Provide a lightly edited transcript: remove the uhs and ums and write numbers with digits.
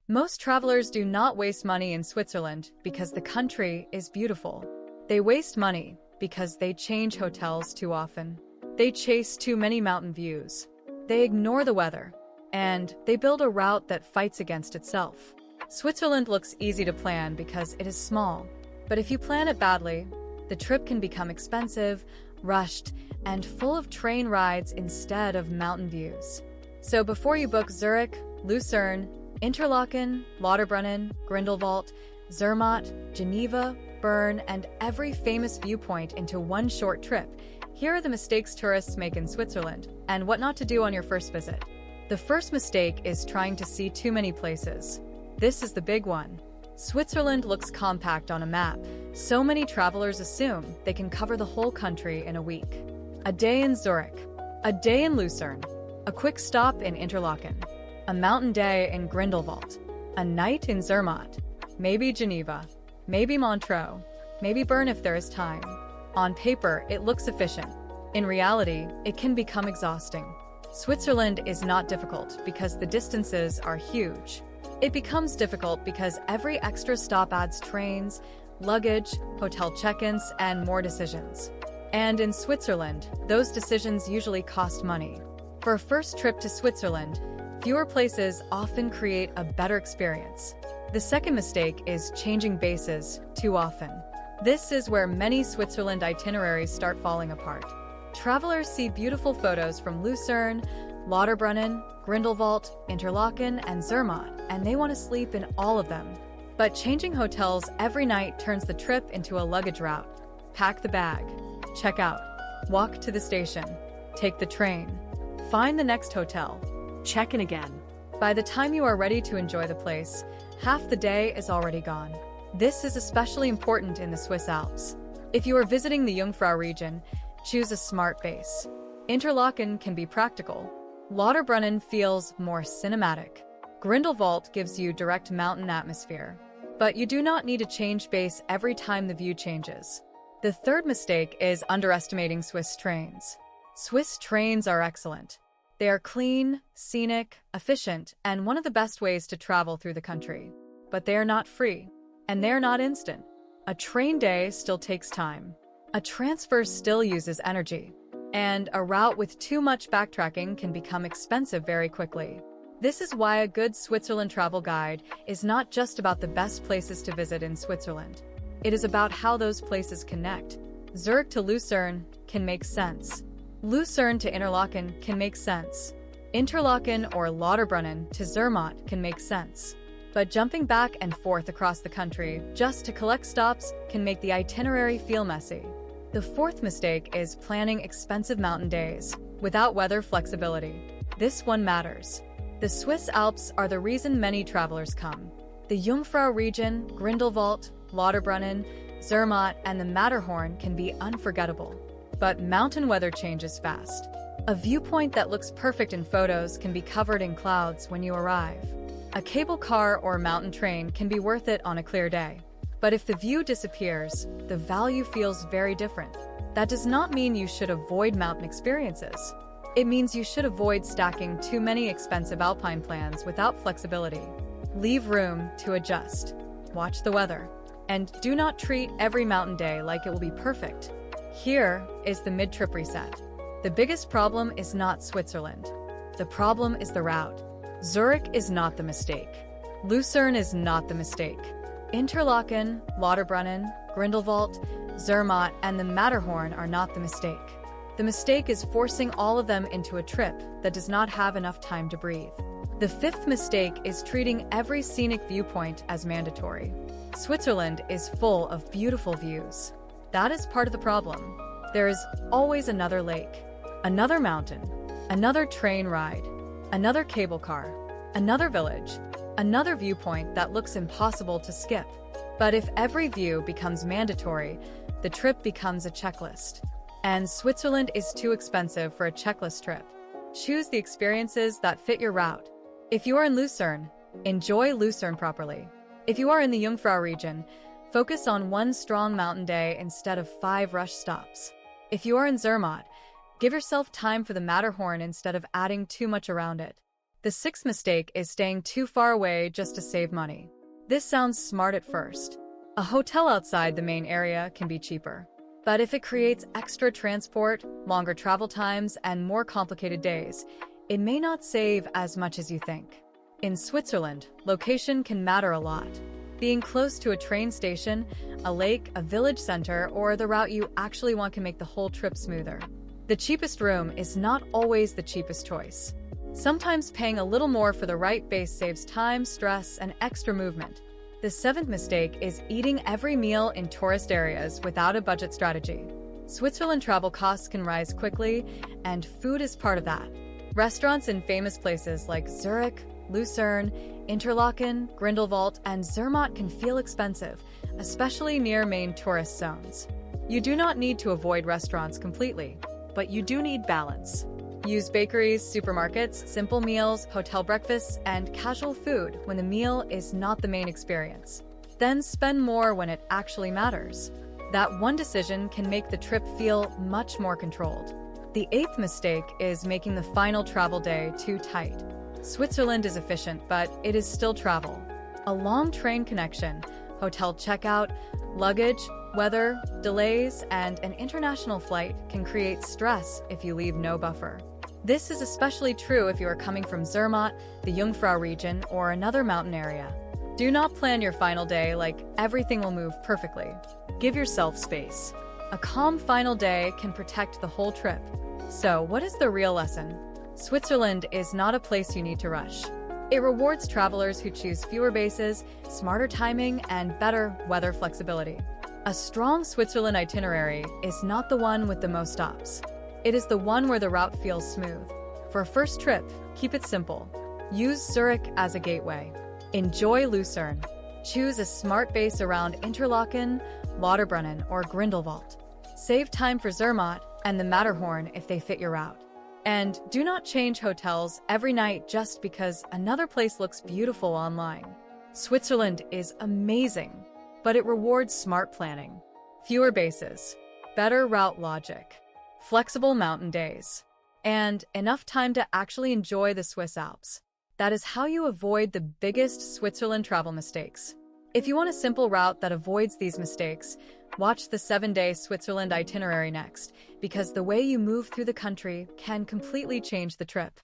Most travelers do not waste money in Switzerland because the country is beautiful. They waste money because they change hotels too often. They chase too many mountain views. They ignore the weather. And they build a route that fights against itself. Switzerland looks easy to plan because it is small. But if you plan it badly, the trip can become expensive, rushed, and full of train rides instead of mountain views. So before you book Zurich, Lucerne, Interlaken, Lauterbrunnen, Grindelwald, Zermatt, Geneva, Bern, and every famous viewpoint into one short trip, here are the mistakes tourists make in Switzerland and what not to do on your first visit. The first mistake is trying to see too many places. This is the big one. Switzerland looks compact on a map. So many travelers assume they can cover the whole country in a week. A day in Zurich, a day in Lucerne, a quick stop in Interlaken, a mountain day in Grindelwald, a night in Zermatt, maybe Geneva, maybe Montreux, maybe Bern if there is time. On paper, it looks efficient. In reality, it can become exhausting. Switzerland is not difficult because the distances are huge. It becomes difficult because every extra stop adds trains, luggage, hotel check-ins, and more decisions. And in Switzerland, those decisions usually cost money. For a first trip to Switzerland, fewer places often create a better experience. The second mistake is changing bases too often. This is where many Switzerland itineraries start falling apart. Travelers see beautiful photos from Lucerne, Lauterbrunnen, Grindelwald, Interlaken, and Zermatt, and they want to sleep in all of them. But changing hotels every night turns the trip into a luggage route. Pack the bag, check out, walk to the station, take the train, find the next hotel, check in again. By the time you are ready to enjoy the place, half the day is already gone. This is especially important in the Swiss Alps. If you are visiting the Jungfrau region, choose a smart base. Interlaken can be practical. Lauterbrunnen feels more cinematic. Grindelwald gives you direct mountain atmosphere. But you do not need to change base every time the view changes. The third mistake is underestimating Swiss trains. Swiss trains are excellent. They are clean, scenic, efficient, and one of the best ways to travel through the country. But they are not free. And they are not instant. A train day still takes time. A transfer still uses energy. And a route with too much backtracking can become expensive very quickly. This is why a good Switzerland travel guide is not just about the best places to visit in Switzerland. It is about how those places connect. Zurich to Lucerne can make sense. Lucerne to Interlaken can make sense. Interlaken or Lauterbrunnen to Zermatt can make sense. But jumping back and forth across the country just to collect stops can make the itinerary feel messy. The fourth mistake is planning expensive mountain days without weather flexibility. This one matters. The Swiss Alps are the reason many travelers come. The Jungfrau region, Grindelwald, Lauterbrunnen, Zermatt, and the Matterhorn can be unforgettable. But mountain weather changes fast. A viewpoint that looks perfect in photos can be covered in clouds when you arrive. A cable car or mountain train can be worth it on a clear day. But if the view disappears, the value feels very different. That does not mean you should avoid mountain experiences. It means you should avoid stacking too many expensive alpine plans without flexibility. Leave room to adjust. Watch the weather. And do not treat every mountain day like it will be perfect. Here is the mid-trip reset. The biggest problem is not Switzerland. The problem is the route. Zurich is not the mistake. Lucerne is not the mistake. Interlaken, Lauterbrunnen, Grindelwald, Zermatt, and the Matterhorn are not the mistake. The mistake is forcing all of them into a trip that does not have enough time to breathe. The fifth mistake is treating every scenic viewpoint as mandatory. Switzerland is full of beautiful views. That is part of the problem. There is always another lake, another mountain, another train ride, another cable car, another village, another viewpoint that looks impossible to skip. But if every view becomes mandatory, the trip becomes a checklist. And Switzerland is too expensive for a checklist trip. Choose the experiences that fit your route. If you are in Lucerne, enjoy Lucerne properly. If you are in the Jungfrau region, focus on one strong mountain day instead of 5 rush stops. If you are in Zermatt, give yourself time for the Matterhorn instead of adding too much around it. The sixth mistake is staying too far away just to save money. This sounds smart at first. A hotel outside the main area can be cheaper. But if it creates extra transport, longer travel times, and more complicated days, it may not save as much as you think. In Switzerland, location can matter a lot. Being close to a train station, a lake, a village center, or the route you actually want can make the whole trip smoother. The cheapest room is not always the cheapest choice. Sometimes paying a little more for the right base saves time, stress, and extra movement. The seventh mistake is eating every meal in tourist areas without a budget strategy. Switzerland travel costs can rise quickly, and food is part of that. Restaurants in famous places like Zurich, Lucerne, Interlaken, Grindelwald, and Zermatt can feel expensive, especially near main tourist zones. You do not need to avoid restaurants completely, but you do need balance. Use bakeries, supermarkets, simple meals, hotel breakfasts, and casual food when the meal is not the main experience. Then spend more when it actually matters. That one decision can make the trip feel much more controlled. The eighth mistake is making the final travel day too tight. Switzerland is efficient, but it is still travel. A long train connection, hotel checkout, luggage, weather, delays, and an international flight can create stress if you leave no buffer. This is especially true if you are coming from Zermatt, the Jungfrau region, or another mountain area. Do not plan your final day like everything will move perfectly. Give yourself space. A calm final day can protect the whole trip. So, what is the real lesson? Switzerland is not a place you need to rush. It rewards travelers who choose fewer bases, smarter timing, and better weather flexibility. A strong Switzerland itinerary is not the one with the most stops. It is the one where the route feels smooth. For a first trip, keep it simple. Use Zurich as a gateway. Enjoy Lucerne. Choose a smart base around Interlaken, Lauterbrunnen, or Grindelwald. Save time for Zermatt and the Matterhorn if they fit your route. And do not change hotels every night just because another place looks beautiful online. Switzerland is amazing, but it rewards smart planning. Fewer bases, better route logic, flexible mountain days, and enough time to actually enjoy the Swiss Alps. That is how you avoid the biggest Switzerland travel mistakes. If you want a simple route that avoids these mistakes, watch the 7-day Switzerland itinerary next, because the way you move through the country can completely change the trip.